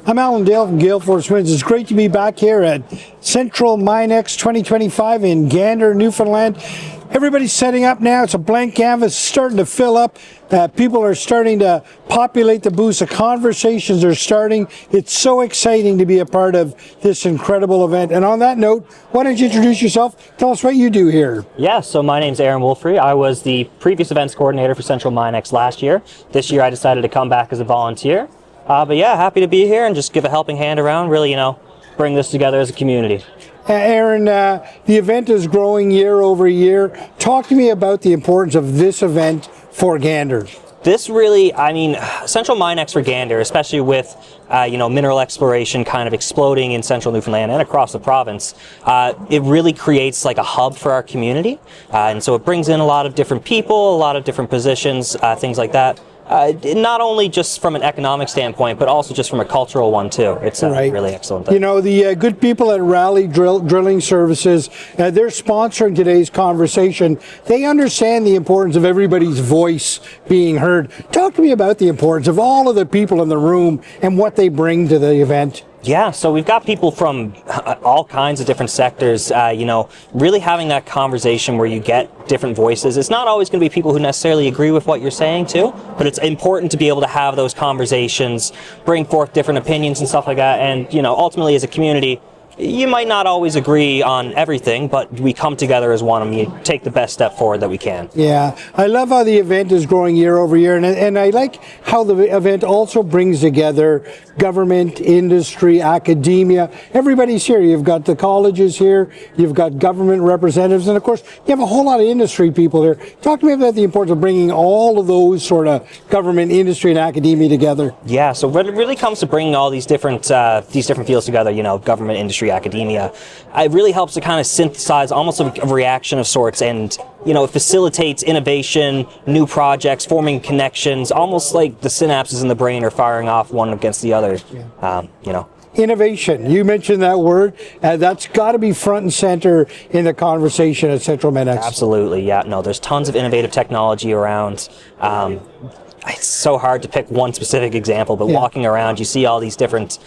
I'm Alan Dale from Gale Force Winds. It's great to be back here at Central Minex 2025 in Gander, Newfoundland. Everybody's setting up now. It's a blank canvas, starting to fill up. People are starting to populate the booths. The conversations are starting. It's so exciting to be a part of this incredible event. And on that note, why don't you introduce yourself? Tell us what you do here. Yeah, so my name's Woolfrey. I was the previous events coordinator for Central Minex last year. This year I decided to come back as a volunteer. But yeah, happy to be here and just give a helping hand around, really, bring this together as a community. Aaron, the event is growing year over year. Talk to me about the importance of this event for Gander. This really, Central Minex for Gander, especially with, mineral exploration kind of exploding in central Newfoundland and across the province, it really creates like a hub for our community. And so it brings in a lot of different people, a lot of different positions, things like that. Not only just from an economic standpoint, but also just from a cultural one too. It's a really excellent thing. The good people at Rally Drilling Services, they're sponsoring today's conversation. They understand the importance of everybody's voice being heard. Talk to me about the importance of all of the people in the room and what they bring to the event. Yeah, so we've got people from all kinds of different sectors, really having that conversation where you get different voices. It's not always going to be people who necessarily agree with what you're saying too, but it's important to be able to have those conversations, bring forth different opinions and stuff like that. And, ultimately as a community, you might not always agree on everything, but we come together as one and we take the best step forward that we can. Yeah, I love how the event is growing year over year, and I like how the event also brings together government, industry, academia. Everybody's here. You've got the colleges here, you've got government representatives, and of course, you have a whole lot of industry people here. Talk to me about the importance of bringing all of those sort of government, industry, and academia together. Yeah, so when it really comes to bringing all these different fields together, government, industry, academia, it really helps to kind of synthesize almost a reaction of sorts, and it facilitates innovation, new projects, forming connections, almost like the synapses in the brain are firing off one against the other. Innovation, you mentioned that word. That's got to be front and center in the conversation at Central Minex. Absolutely, yeah. No, there's tons of innovative technology around. It's so hard to pick one specific example, but walking around, you see all these different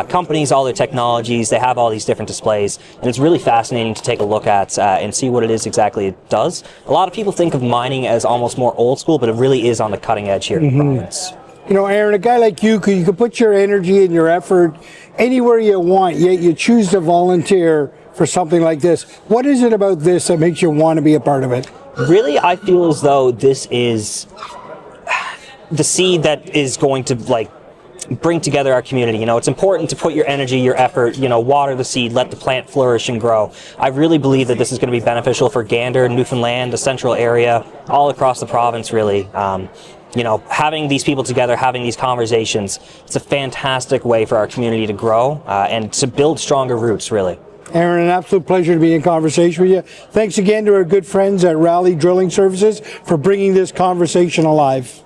companies, all their technologies, they have all these different displays, and it's really fascinating to take a look at and see what it is exactly it does. A lot of people think of mining as almost more old school, but it really is on the cutting edge here in the province. Aaron, a guy like you could put your energy and your effort anywhere you want, yet you choose to volunteer for something like this. What is it about this that makes you want to be a part of it? Really, I feel as though this is the seed that is going to bring together our community. It's important to put your energy, your effort, water the seed, let the plant flourish and grow. I really believe that this is going to be beneficial for Gander, Newfoundland, the central area, all across the province, really. Having these people together, having these conversations, it's a fantastic way for our community to grow and to build stronger roots, really. Aaron, an absolute pleasure to be in conversation with you. Thanks again to our good friends at Rally Drilling Services for bringing this conversation alive.